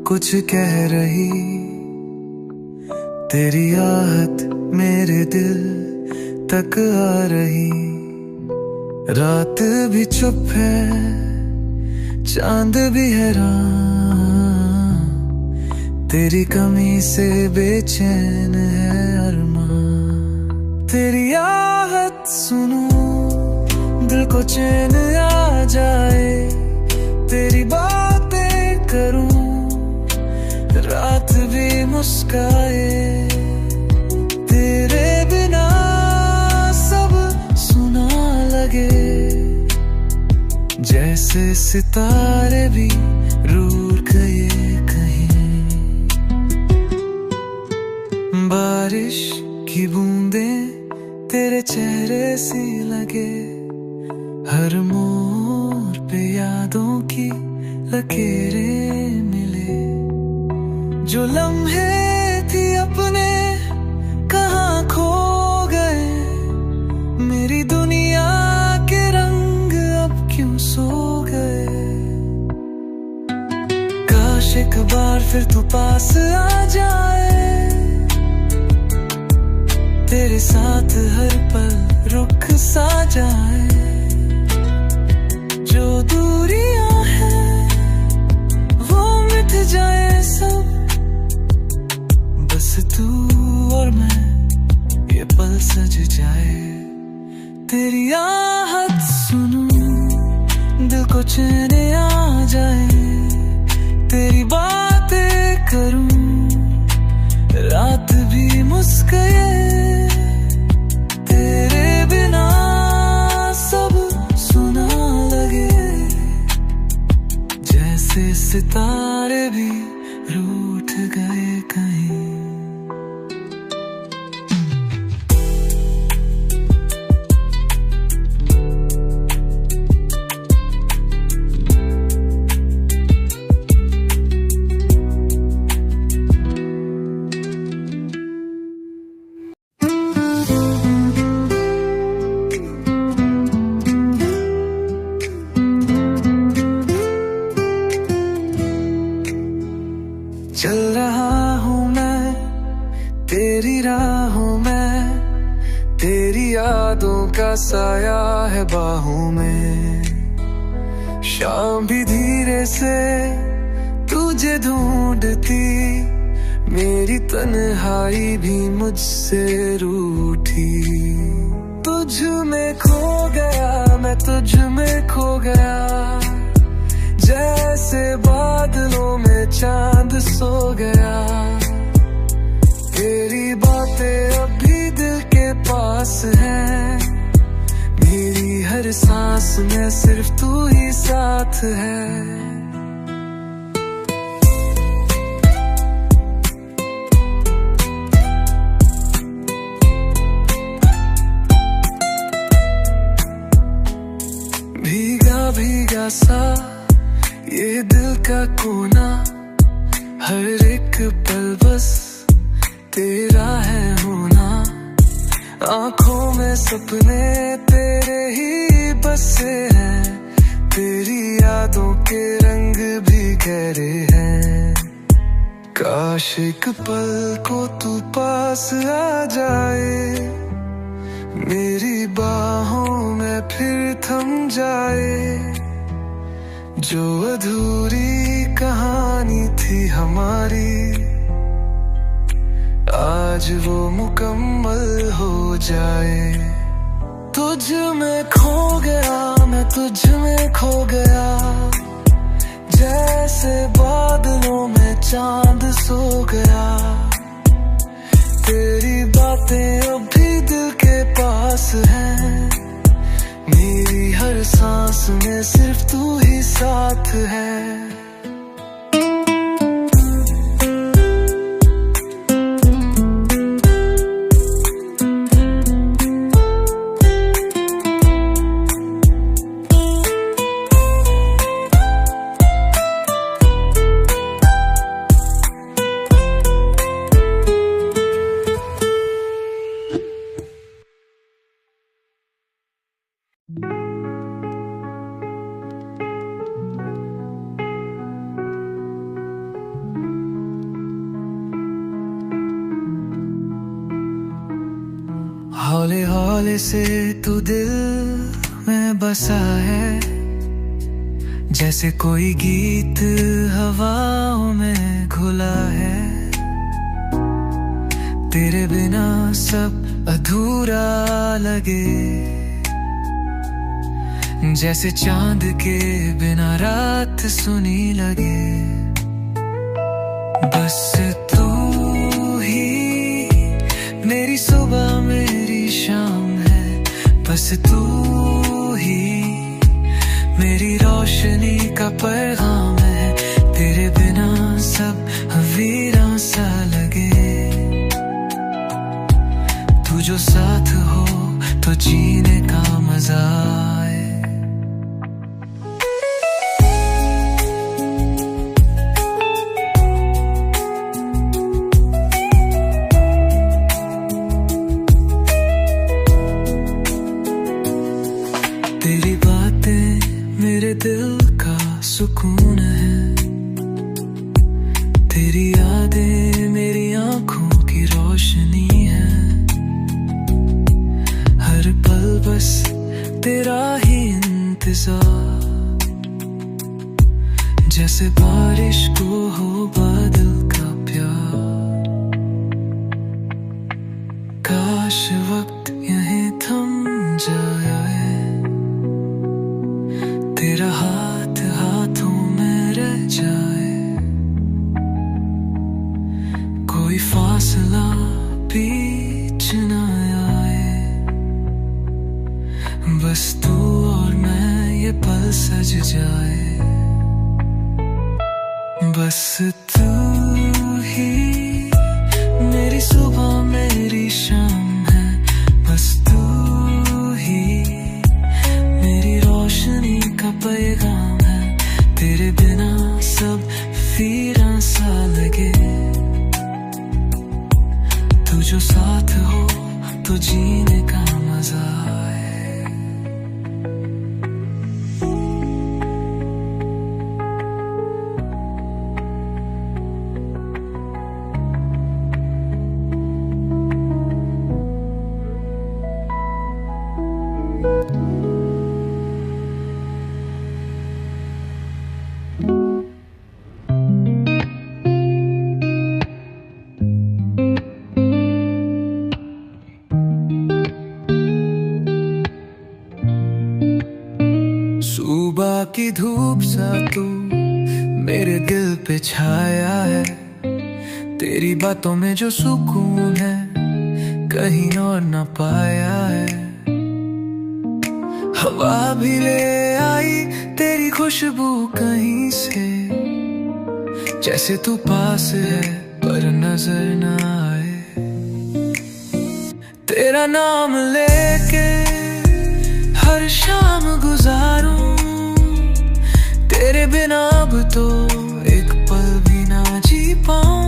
कुछ कह रही, तेरी आहट मेरे दिल तक आ रही। रात भी चुप है, चांद भी हैरान, तेरी कमी से बेचैन है अरमान। तेरी आहट सुनूं दिल को चैन आ जाए, तेरी बातें करूं रात भी मुस्काए। तेरे बिना सब सुना लगे, जैसे सितारे भी रूठ गए कहीं। बारिश की बूंदें तेरे चेहरे सी लगे, हर मोड़ पे यादों की लकीरें मिले। जो लम्हे थी अपने कहाँ खो गए, मेरी दुनिया के रंग अब क्यों सो गए। काश एक बार फिर तू पास आ जाए, तेरे साथ हर पल रुक सा जाए। जो दूरियां हैं वो मिट जाए सब, बस तू और मैं ये पल सज जाए। तेरी आहट सुनूं दिल को चैन आ जाए, तेरी बातें करूं रात भी मुस्काए। तेरे बिना सब सुना लगे, जैसे सितारे भी रूठ गए कहीं। चल रहा हूँ मैं तेरी राहों में, तेरी यादों का साया है बाहों में। शाम भी धीरे से तुझे ढूंढती, मेरी तन्हाई भी मुझसे रूठी। तुझ में खो गया मैं, तुझ में खो गया, जैसे बादलों में चांद सो गया। तेरी बातें अभी दिल के पास हैं, मेरी हर सांस में सिर्फ तू ही साथ है। भीगा भीगा सा ये दिल का कोना, हर एक पल बस तेरा है होना। आंखों में सपने तेरे ही बसे हैं, तेरी यादों के रंग भी गहरे हैं। काश एक पल को तू पास आ जाए, मेरी बाहों में फिर थम जाए। जो अधूरी कहानी थी हमारी, आज वो मुकम्मल हो जाए। तुझ में खो गया मैं, तुझ में खो गया, जैसे बादलों में चांद सो गया। तेरी बातें अभी दिल के पास हैं, मेरी हर सांस में सिर्फ तू ही साथ है। हौले हौले से तू दिल में बसा है, जैसे कोई गीत हवाओं में घुला है। तेरे बिना सब अधूरा लगे, जैसे चांद के बिना रात सुनी लगे। बस तू ही मेरी सुबह मेरी शाम है, बस तू ही मेरी रोशनी का पैगाम है। तेरे बिना सब वीरां सा लगे, तू जो साथ हो तो जीने का मजा आए। तेरी बातें मेरे दिल का सुकून है, तेरी यादें मेरी आंखों की रोशनी है। हर पल बस तेरा ही इंतजार, जैसे बारिश को हो बादल का प्यार। काश वक्त यहीं थम जाए, तेरा हाथ हाथों में रह जाए। कोई फासला बीच न आए, बस तू और मैं ये पल सज जाए। बस तू ही मेरी सुबह मेरी शाम है, बस तू ही मेरी रोशनी का पैगाम है। तेरे बिना सब वीरां सा लगे, तू जो साथ हो तो जीने का मजा आए। सुबह की धूप सा तू मेरे दिल पे छाया है, तेरी बातों में जो सुकून है कहीं और न पाया है। हवा भी ले आई तेरी खुशबू कहीं से, जैसे तू पास है पर नजर न आए। तेरा नाम लेके हर शाम गुजारूं, तेरे बिना अब तो एक पल भी ना जी पाऊं।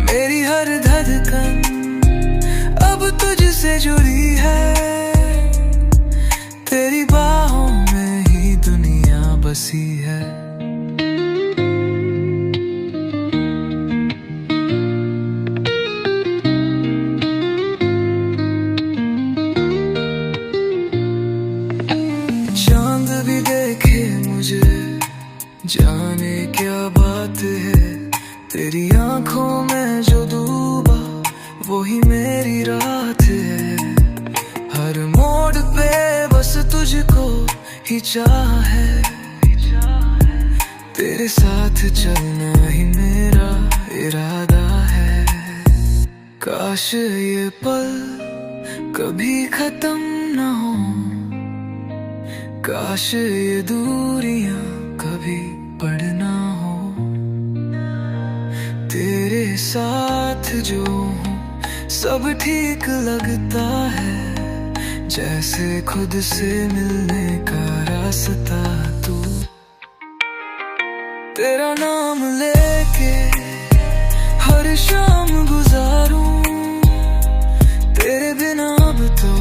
मेरी हर धड़कन अब तुझसे जुड़ी है, तेरी बाहों में ही दुनिया बसी है। चांद भी देखे मुझे, जाने क्या बात है। तेरी आंखों में जो डूबा वही मेरी रात है। हर मोड़ पे बस तुझको ही चाह है, तेरे साथ चलना ही मेरा इरादा है। काश ये पल कभी खत्म न हो, काश ये दूरियां कभी बढ़ना हो। तेरे साथ जो हूँ सब ठीक लगता है, जैसे खुद से मिलने का रास्ता तू। तेरा नाम लेके हर शाम गुजारूं, तेरे बिना अब तो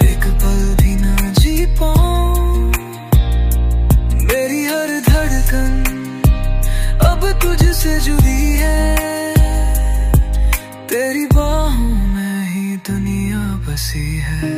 एक पल भी ना जी पाऊं। मेरी हर धड़कन अब तुझसे जुड़ी है, तेरी बाहों में ही दुनिया बसी है।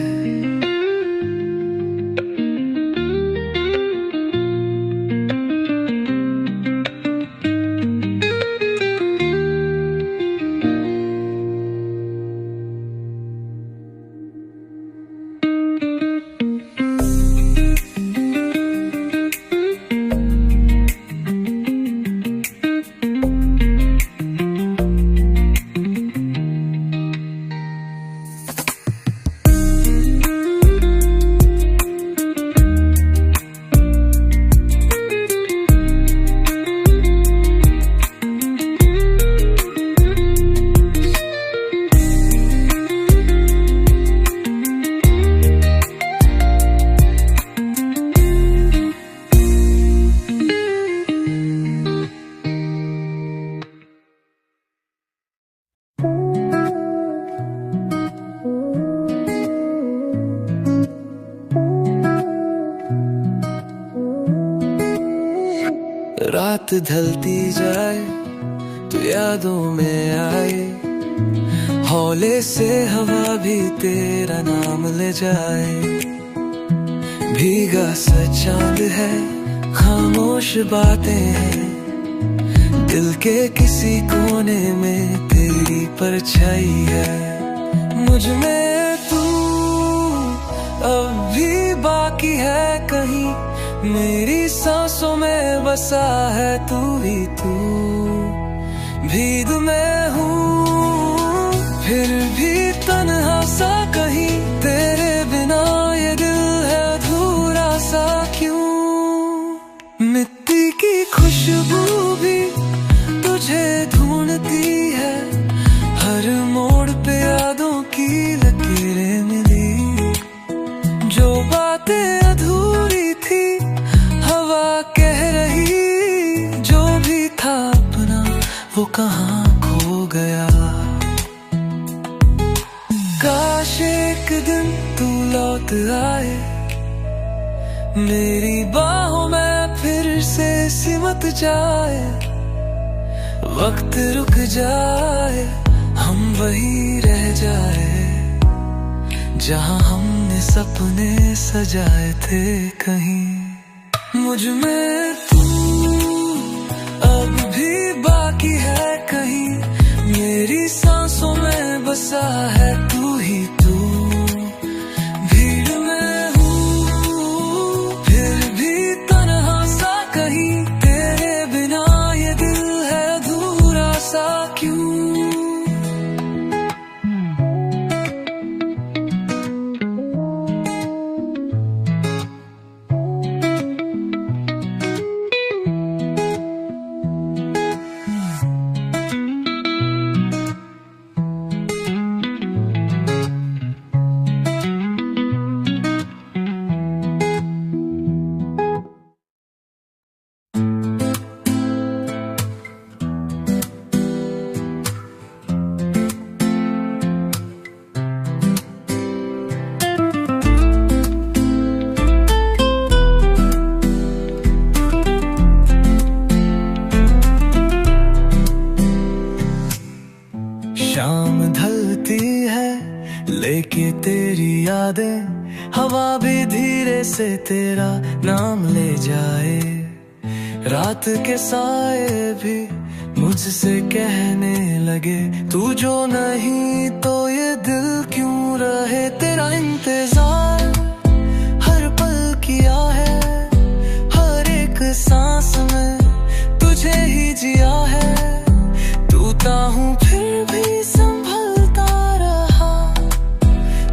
रात ढलती जाए तो यादों में आए, हौले से हवा भी तेरा नाम ले जाए। भीगा सा चांद है, खामोश बातें हैं, दिल के किसी कोने में तेरी परछाई है। मुझ में तू अब भी बाकी है कहीं, मेरी सांसों में बसा है तू ही तू। भीग मैं हूँ फिर भी तन्हा सा कहीं, तेरे बिना ये दिल है अधूरा सा क्यों। मिट्टी की खुशबू भी तुझे ढूंढती है, हर मोड़ पे यादों की लकीरें मिली। जो बातें अधूरी थी हवा कह रही, जो भी था अपना वो कहाँ खो गया। काश एक दिन तू लौट आए, मेरी बाहों में फिर से सिमट जाए। वक्त रुक जाए, हम वही रह जाए जहाँ हमने सपने सजाए थे कहीं। मुझ में तू अब भी बाकी है कहीं, मेरी सांसों में बसा है तू ही तू। भीड़ में हूँ फिर भी तन्हा सा कहीं, तेरे बिना ये दिल है अधूरा सा क्यों। शाम ढलती है लेके तेरी यादें, हवा भी धीरे से तेरा नाम ले जाए। रात के साए भी मुझसे कहने लगे, तू जो नहीं तो ये दिल क्यों रहे। तेरा इंतजार हर पल किया है, हर एक सांस में तुझे ही जिया है। टूटा हूँ फिर भी संभलता रहा,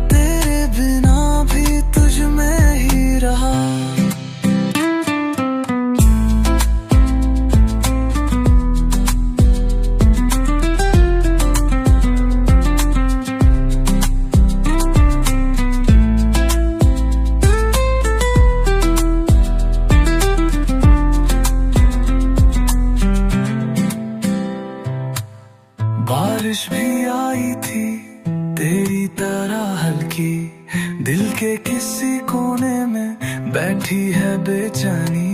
तेरे बिना भी तुझ में ही रहा। बारिश भी आई थी तेरी तरह हल्की, दिल के किसी कोने में बैठी है बेचैनी।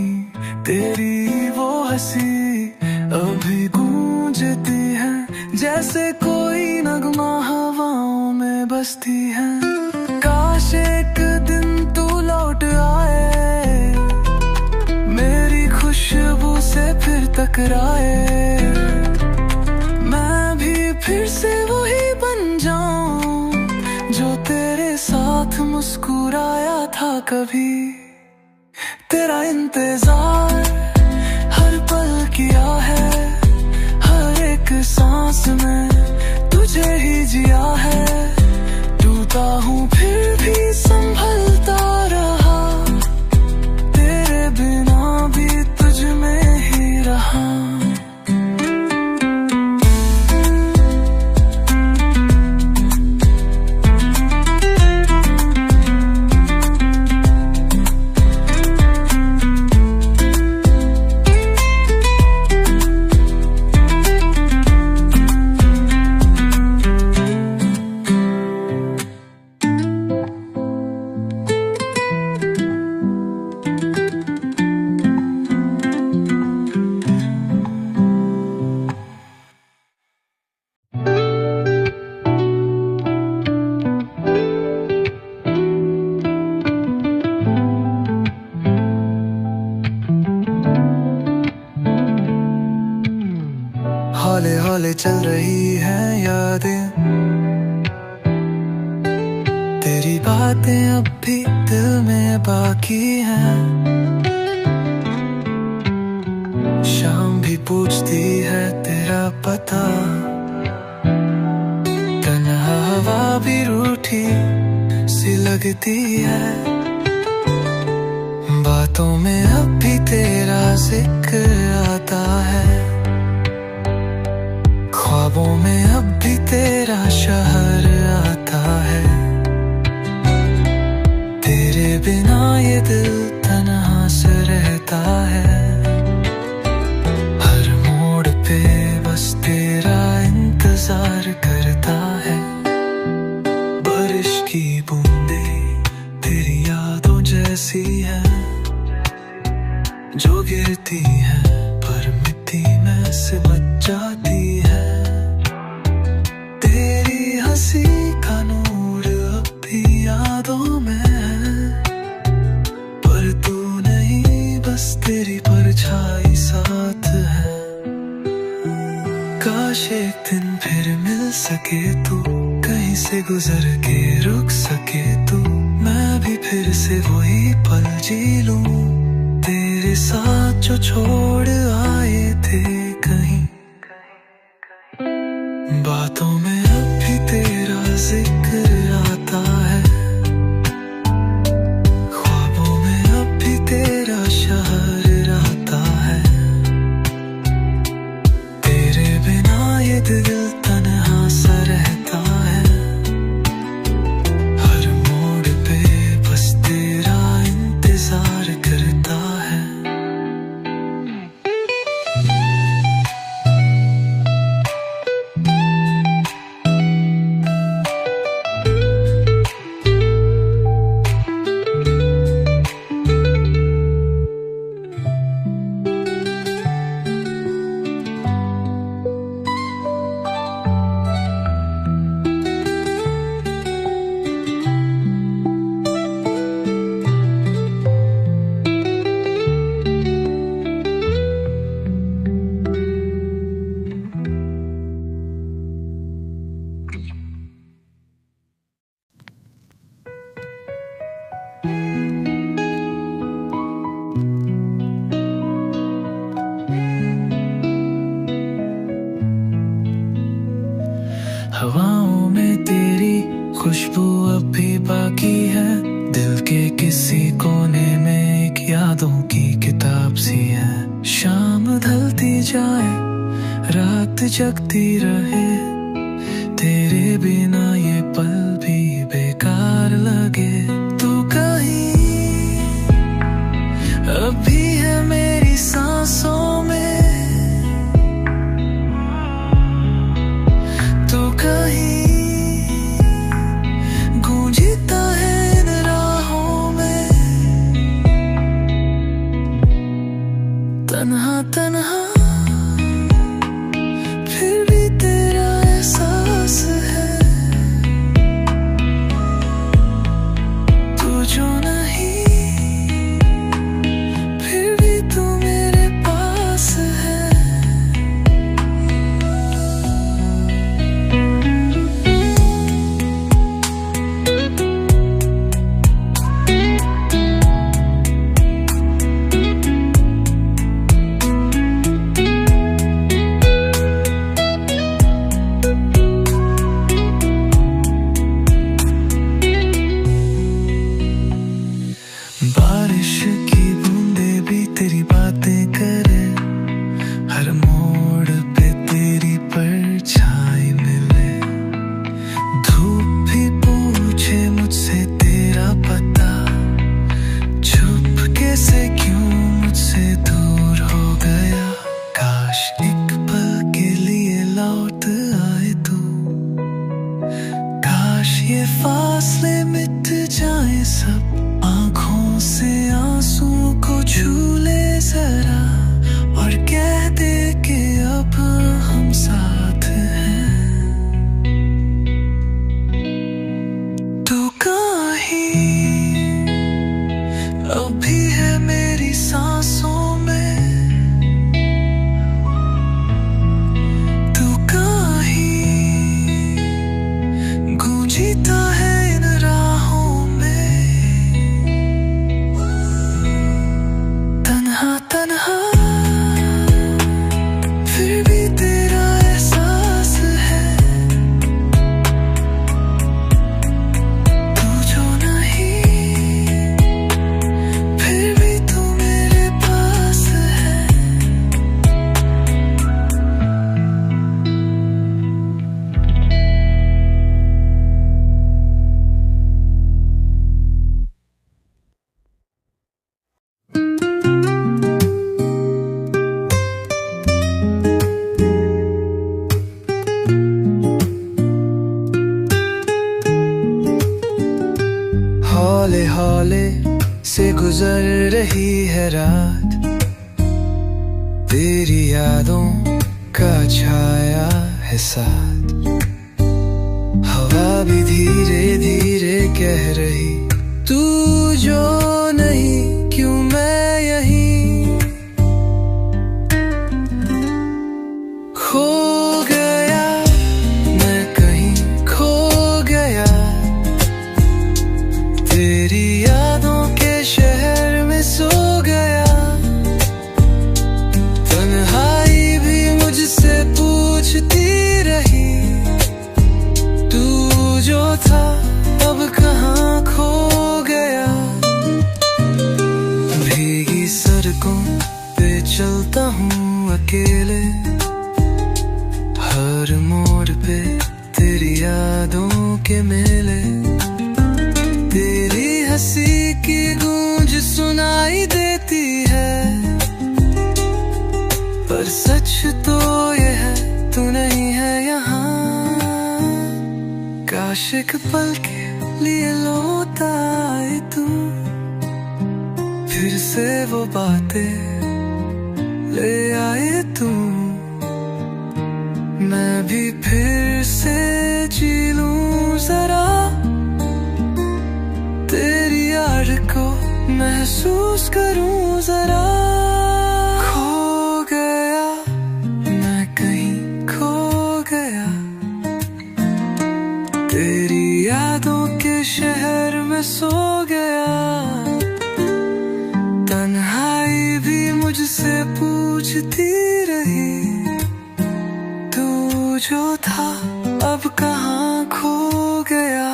तेरी वो हंसी अभी गूंजती है जैसे कोई नगमा हवाओं में बसती है। काश एक दिन तू लौट आए, मेरी खुशबू से फिर टकराए, मैं भी फिर से वही बन जाऊं जो तेरे साथ मुस्कुराया था कभी। तेरा इंतजार हर पल किया है, हर एक सांस में तुझे ही जिया है। टूटा हूँ फिर भी संभलता रहा, तेरे बिना भी तुझ में ही रहा। हौले हौले चल रही है यादें, तेरी बातें अब भी दिल में बाकी हैं। शाम भी पूछती है तेरा पता, तन्हा हवा भी रूठी सी लगती है। बातों में अब भी तेरा जिक्र आता है, ख्वाबों में अब भी तेरा शहर आता है। तेरे बिना ये दिल तन्हा से रहता है, हर मोड़ पे बस तेरा इंतजार करता है। बारिश की बूंदें तेरी यादों जैसी है, जो गिरती है पर मिट्टी में से बच जाती है। तेरी हंसी का नूर अब भी यादों में है, पर तू नहीं बस तेरी परछाई साथ है। काश एक दिन फिर मिल सके तू, कहीं से गुजर के रुक सके तू, मैं भी फिर से वही पल जी लूं तेरे साथ जो छोड़ आए थे कहीं। बातों में अब भी तेरा जिक्र आता है, ख्वाबों में अब भी तेरा शहर आता है। तेरे बिना ये दिल तन्हा सा रहता है, हर मोड़ पे बस तेरा इंतजार करता है। हवाओं में तेरी खुशबू अब भी बाकी है, दिल के किसी कोने में एक यादों की किताब सी है। शाम ढलती जाए रात जगती रहे, तेरे बिना ये पल भी बेकार लगे। तू कहीं अब भी है मेरी सांसों में, गूंजता है इन राहों में। तन्हा तन्हा फिर भी तेरा मोड़ पे तेरी परछाई मिले, धूप भी पूछे मुझसे तेरा पता, चुपके से क्यों मुझसे दूर हो गया। काश एक पल के लिए लौट आए तू, काश ये फासले मिट जाए सब, आंखों से आंसू को छू ले जरा और कह दे कि अब हम साथ हैं। तू कहीं अभी है मेरी सांसों में, तू कहीं गूंजता है इन राहों में, तन्हा तन्हा फिर भी तेरा एहसास है, तू जो नहीं फिर भी तू मेरे पास है। हौले हौले से गुजर रही है रात, तेरी यादों का छाया है साथ, हवा भी धीरे धीरे कह रही तू जो नहीं क्यों मैं यहीं। खो गया मैं कहीं खो गया, तेरी यादों के शहर में सो गया, तन्हाई भी मुझसे पूछती रही तू जो था अब कहाँ खो गया। भीगी सड़कों पे चलता हूँ अकेले, हर मोड़ पे तेरी यादों के मेले, तेरी हंसी की गूंज सुनाई देती है, पर सच तो ये है तू नहीं है यहाँ। काश एक पल के लिए लौट आए तू, फिर से वो बातें ले आए तू, मैं भी फिर से जी लूं जरा, तेरी याद को महसूस करूं जरा। खो गया मैं कहीं खो गया, तेरी यादों के शहर में सो गया, तन्हाई भी मुझसे पूछती रही तू जो था अब कहाँ खो गया।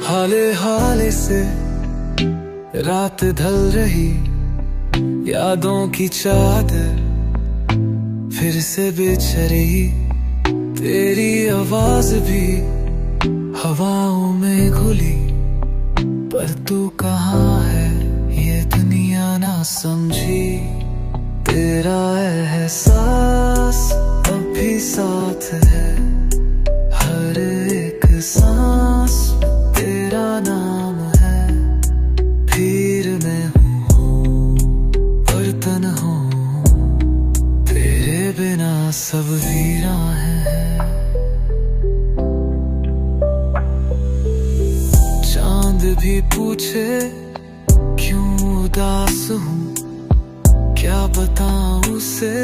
हाले हाले से रात ढल रही, यादों की चादर फिर से बिछ रही, तेरी आवाज भी हवाओं में घुली, पर तू कहाँ है ये दुनिया ना समझी, तेरा एहसास अब भी साथ है, हर एक सांस तेरा नाम है, फिर मैं हूँ बर्तन हूँ, तेरे बिना सब वीरा है। चांद भी पूछे क्यों उदास हूँ, क्या बताऊँ उसे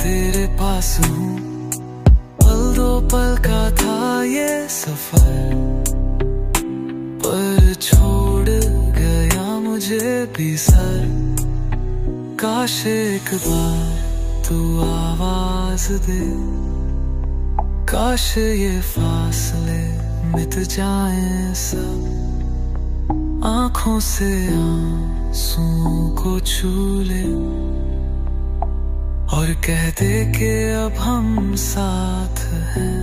तेरे पास हूँ, पल दो पल का था ये सफर, पर छोड़ गया मुझे भी सर, काश एक बार तू आवाज दे, काश ये फासले मिट जाएं सब, आंखों से आंसुओं को छू ले और कह दे कि अब हम साथ हैं।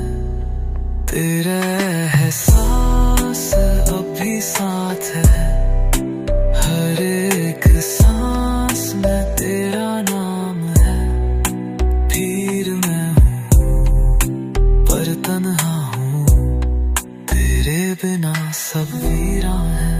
तेरा एहसास अब भी साथ है, हर एक सांस में तेरा नाम है। फिर मैं हूँ पर तन्हा हूँ, तेरे बिना सब वीरान है।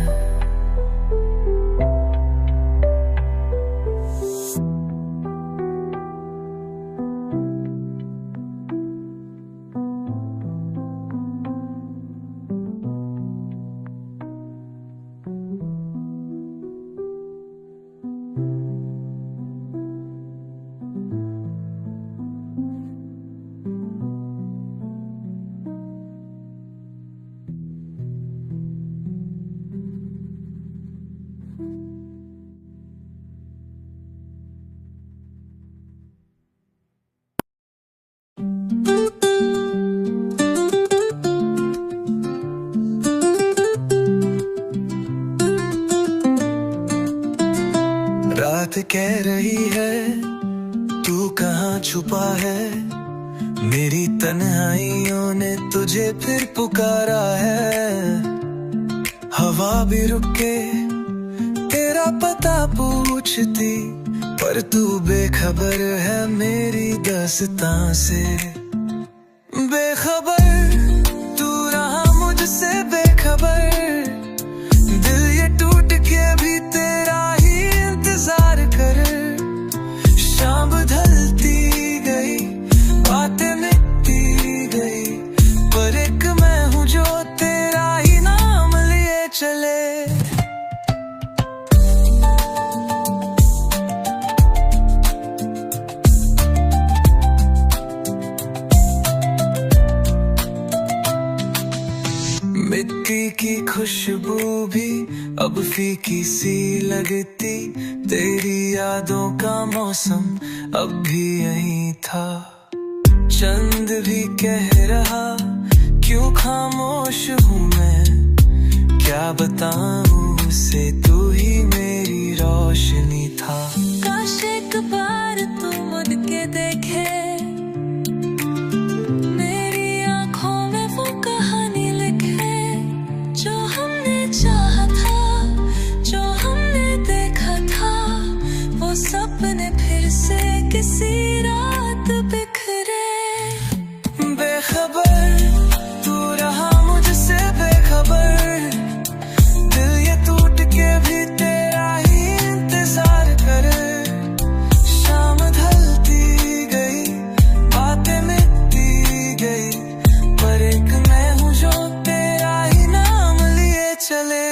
रात कह रही है तू कहाँ छुपा है, मेरी तन्हाइयों ने तुझे फिर पुकारा है। हवा भी रुक के तेरा पता पूछती, पर तू बेखबर है मेरी दास्तां से। बेखबर तू रहा मुझसे बेखबर, दिल ये टूट के भी तेरा ही इंतजार कर। शाम ढलती गई, बातें मिटती गई, पर एक मैं हूँ जो तेरा ही नाम लिए चले। मिट्टी की खुशबू भी अब फीकी सी लगती, तेरी यादों का मौसम अब भी यही था। चंद भी कह रहा क्यों खामोश हूँ मैं, क्या बताऊँ उसे तू ही मेरी रोशनी था। काश एक बार तू मुड़ के देखे, मेरी आंखों में वो कहानी लिखे, जो हमने चाहा था, जो हमने देखा था, वो सपने फिर से किसी रात बिखरे। बेखबर तू रहा मुझसे बेखबर, दिल ये टूट के भी तेरा ही इंतजार करे। शाम ढलती गई, बातें मिटती गई, पर एक मैं हूँ जो तेरा ही नाम लिए चले।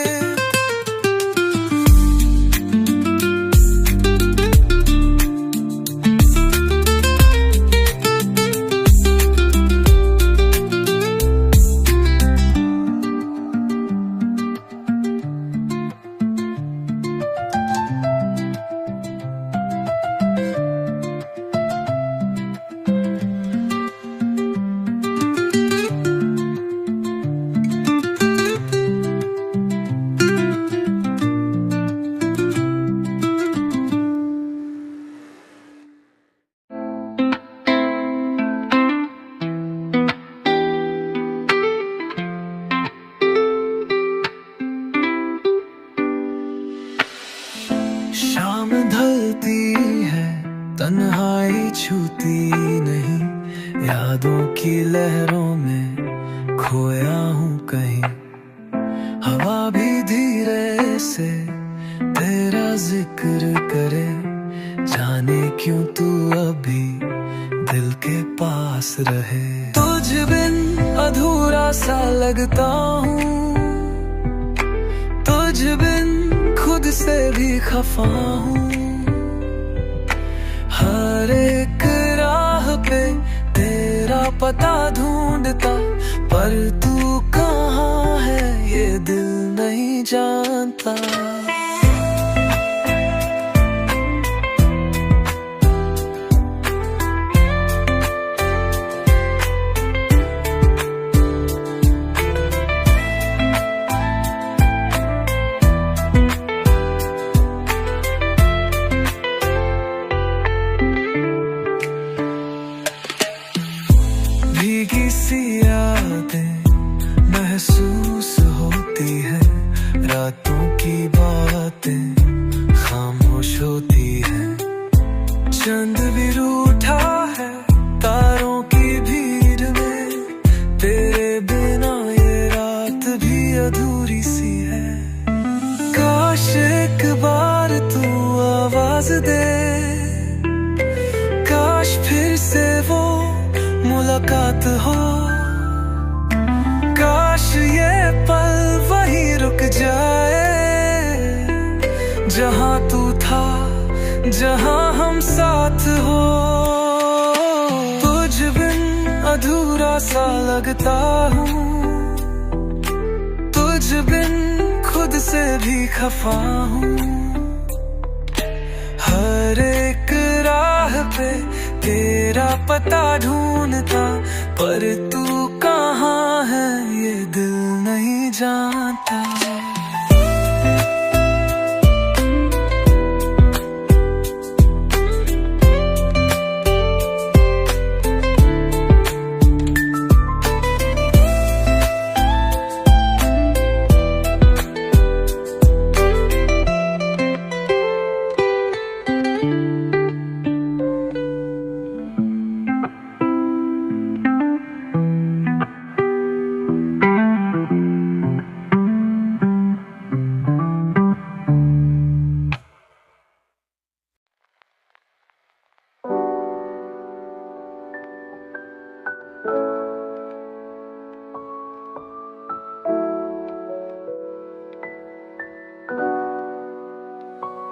शाम ढलती है, तन्हाई छूती नहीं, यादों की लहरों में खोया हूँ कहीं। हवा भी धीरे से तेरा जिक्र करे, जाने क्यों तू अभी दिल के पास रहे। तुझ बिन अधूरा सा लगता हूँ, तुझ बिन खुद से भी खफा हूँ। हर एक राह पे तेरा पता ढूंढता, पर तू कहाँ है ये दिल नहीं जानता। महसूस होती है, रातों की बातें खामोश होती है। चंद भी रूठा है तारों की भीड़ में, तेरे बिना ये रात भी अधूरी सी है। काश एक बार तू आवाज दे, काश फिर से वो मुलाकात हो, काश ये पल वहीं रुक जाए जहां तू था, जहां हम साथ हो। तुझ बिन अधूरा सा लगता हूँ, तुझ बिन खुद से भी खफा हूँ। हर एक राह पे तेरा पता ढूंढता, पर तू कहाँ है ये दिल नहीं जानता।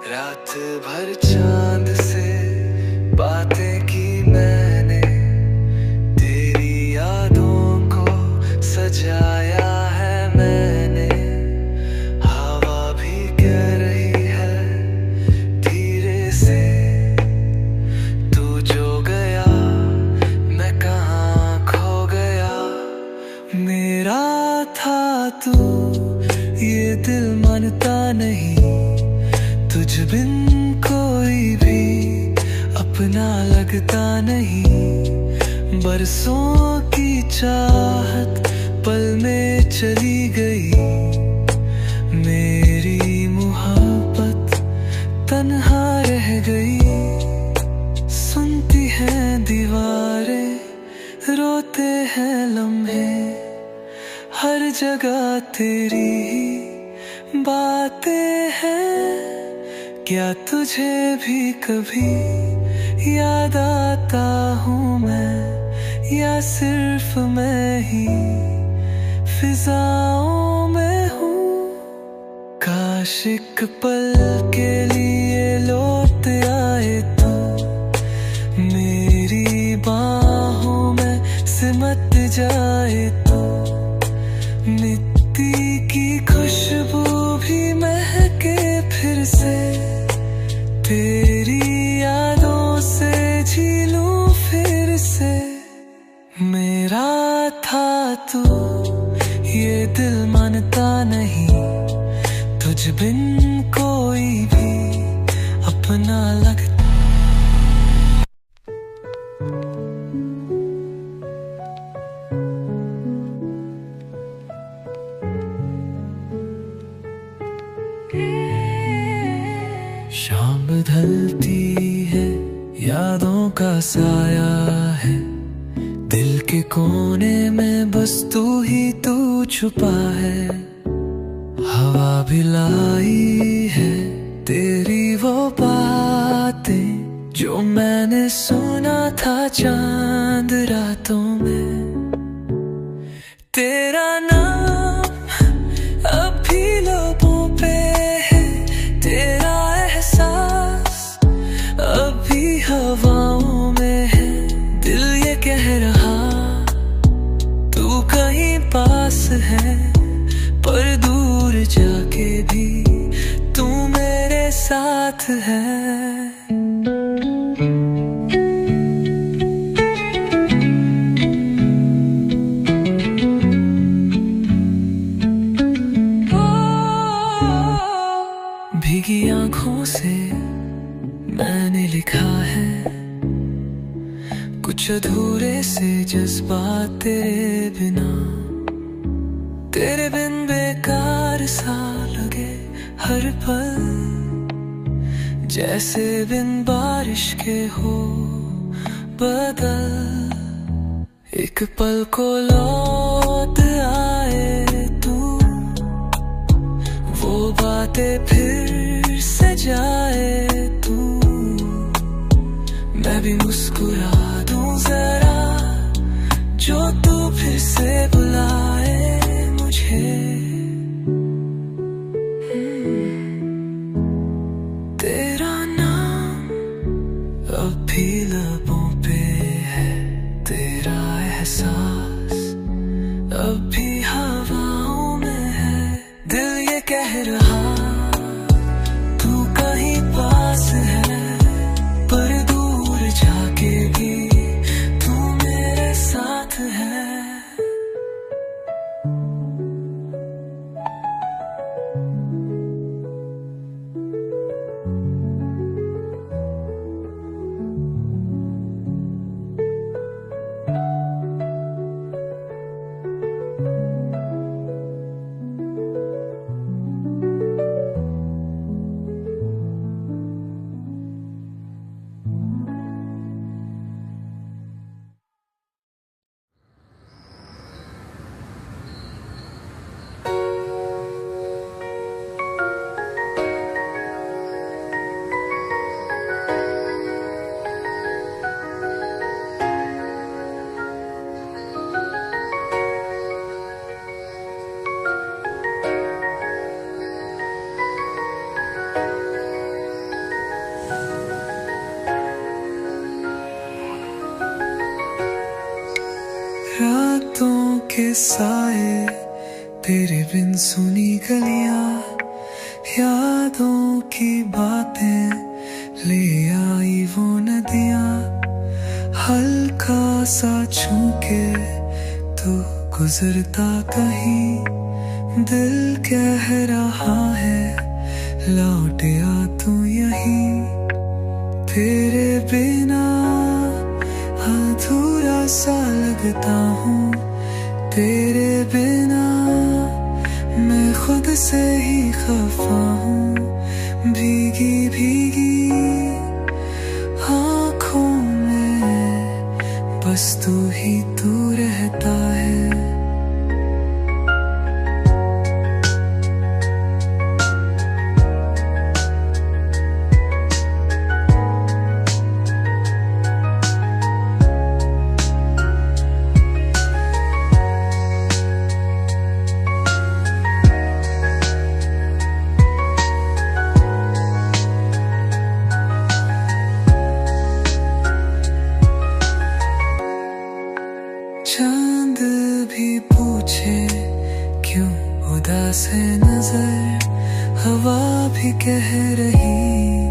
रात भर चांद से बातें की मैंने, तेरी यादों को सजाया है मैंने। हवा भी कह रही है धीरे से, तू जो गया मैं कहाँ खो गया। मेरा था तू ये दिल मानता नहीं, तुझ बिन कोई भी अपना लगता नहीं। बरसों की चाहत पल में चली गई, मेरी मोहब्बत तन्हा रह गई। सुनती हैं दीवारें, रोते हैं लम्हे, हर जगह तेरी ही बातें हैं। क्या तुझे भी कभी याद आता हूँ मैं, या सिर्फ मैं ही फिजाओं में हूँ। काश एक पल के लिए लौट आए तू, मेरी बाहों में सिमट जाए तू। मिट्टी की खुशबू भी महके फिर से, तेरी यादों से जी लूं फिर से। मेरा था तू ये दिल मानता नहीं, तुझ बिन कोई भी अपना लगता। शाम ढलती है, यादों का साया है, दिल के कोने में बस तू ही तू छुपा है। हवा भी लाई है तेरी वो बातें, जो मैंने सुना था चांद रातों में। तेरा नाम अब भी लबों पे है, तेरा एहसास अब भी हवाओं में है। दिल ये कह रहा तू कहीं पास है, पर दूर जाके भी तू मेरे साथ है। भीगी आंखों से मैंने लिखा है कुछ अधूरे से जज्बात तेरे बिना। सा लगे हर पल, जैसे बिन बारिश के हो बदल। एक पल को लौट आए तू, वो बातें फिर से जाए तू। मैं भी मुस्कुरा दूं जरा, जो तू फिर से बुलाए मुझे। तेरा नाम अब भी लबों पे है, तेरा एहसास अब भी हवाओं में है। दिल ये कह रहा तू कहीं पास है, पर दूर जाके भी तू मेरे साथ है। रातों के साए, तेरे बिन सुनी गलियां, यादों की बातें ले आई वो नदियां। हल्का सा छू के तू गुजरता कहीं, दिल कह रहा है लौट आ तू यहीं। तेरे बिना अधूरा सा लगता हूँ, तेरे बिना मैं खुद से ही खफा हूँ। भीगी भीगी आँखों में बस तू ही तू रहता है। चांद भी पूछे क्यों उदास है नजर, हवा भी कह रही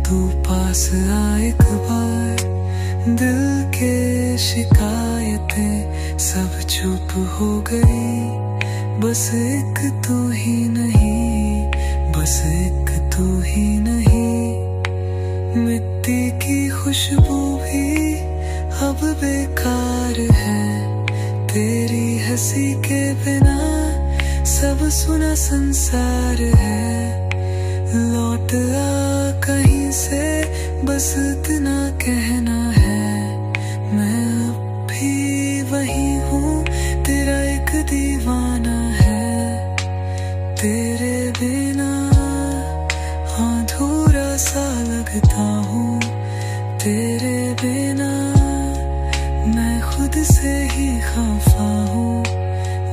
तू पास आ एक बार। दिल के शिकायतें सब चुप हो गई, बस एक तू ही नहीं, बस एक तू ही नहीं। मिट्टी की खुशबू भी अब बेकार है, तेरी हंसी के बिना सब सुना संसार है। लौट आ कहीं से बस इतना कहना है, मैं अब भी वही हूँ, तेरा एक दीवाना है। तेरे बिना अधूरा सा लगता हूँ, तेरे बिना मैं खुद से ही खफा हूँ।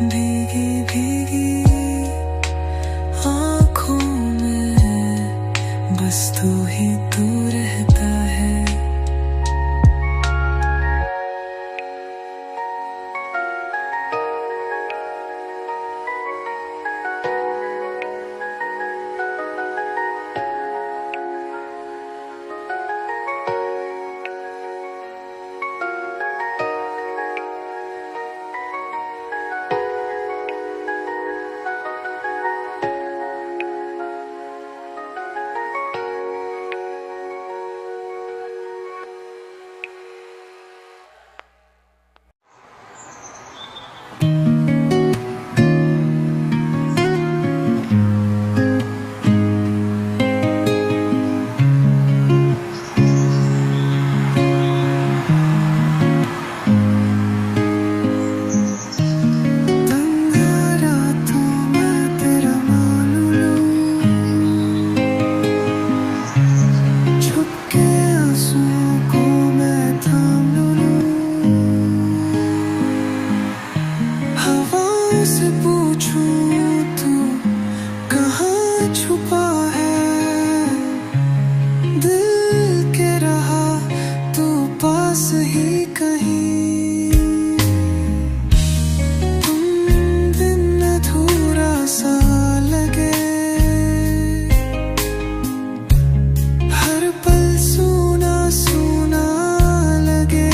भीगी भीगी आँखों में बस तू ही तू रहता है। से पूछूं तू कहाँ छुपा है, दिल के रहा तू पास ही कहीं। तुम बिन अधूरा सा लगे, हर पल सूना सूना लगे।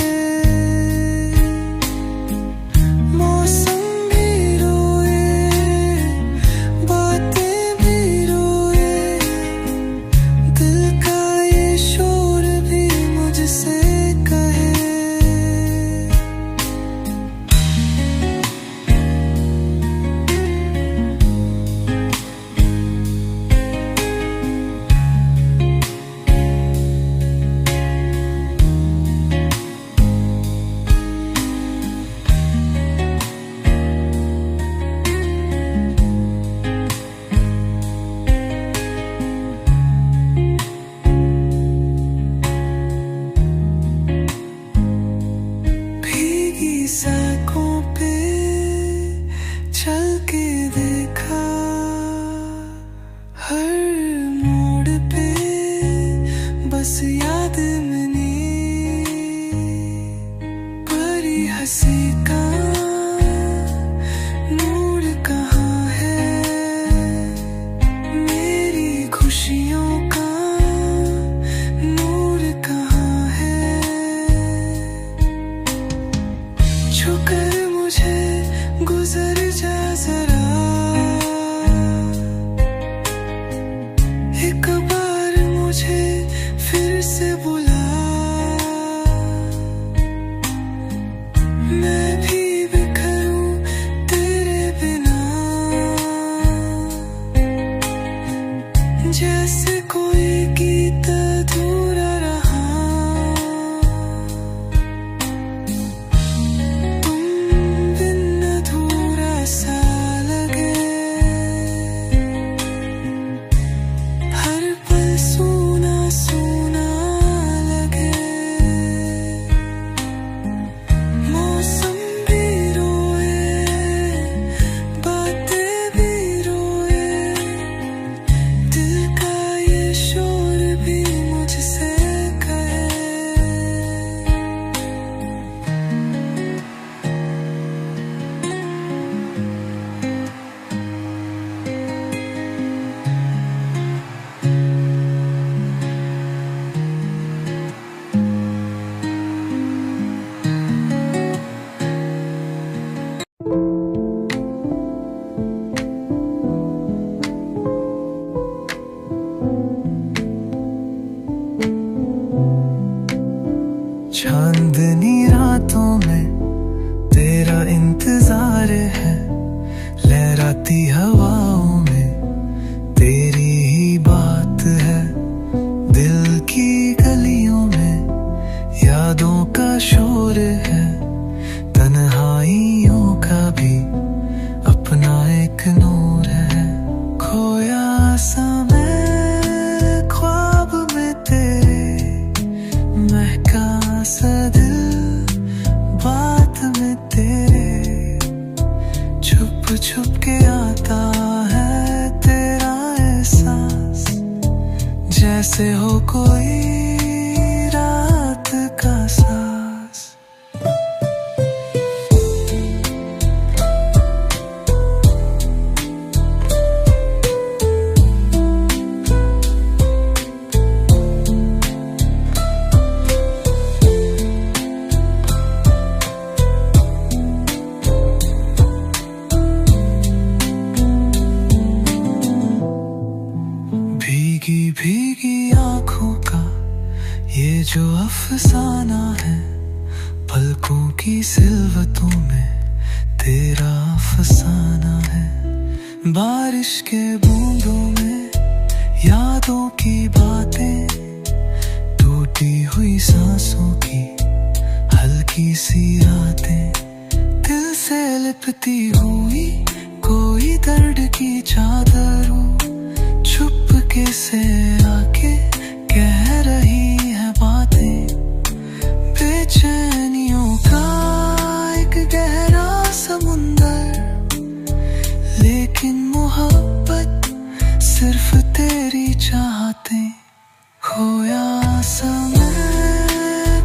मौसम भी रोए, बातें भी रोए, दिल का ये शोर भी मुझसे कहे। भीगी सड़कों पे चल के देखा, हर मोड़ पे बस याद मनी, परी हंसी का नूर कहाँ है, मेरी खुशियों का नूर कहाँ है। छूकर मुझे गुजर जा जरा, एक बार मुझे फिर से बुला, मैं भी बिखरूं तेरे बिना, जैसे कोई गीत अधूरा रहा। तुम बिन अधूरा सा लगे, हर पल सूना सूना लगे। मौसम भी रोए, बातें भी रोए, दिल का ये शोर भी मुझसे कहे। चांदनी रातों में तेरा इंतजार है, लहराती हवाओं में तेरी ही बात है। दिल की गलियों में यादों का शोर है, तन्हाइयों का भी अपना एक नूर है। खोया सा मैं ख्वाब में तेरे, महका सा दिल बात में तेरे, छुप छुप के आता है तेरा एहसास, जैसे हो कोई रात का सांस। भीगी भीगी आंखों का ये जो अफसाना है, पलकों की सिलवतों में तेरा फसाना है। बारिश के बूंदों में यादों की बातें, टूटी हुई सांसों की हल्की सी रातें, दिल से लिपटी हुई कोई दर्द की चादर छुपके से आके कह रही है बातें। बेचैनियों का एक गहरा समुंदर लेकिन मोहब्बत सिर्फ तेरी चाहते। खोया समय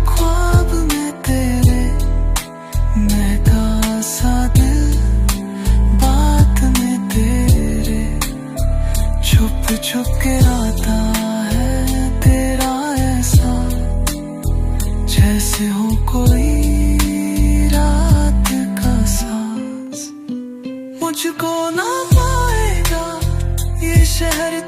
ख्वाब में तेरे, महका सा दिल बात में तेरे। छुप छुप के आता है तेरा ऐसा, जैसे हो कोई रात का सांस। मुझको ना पाएगा ये शहर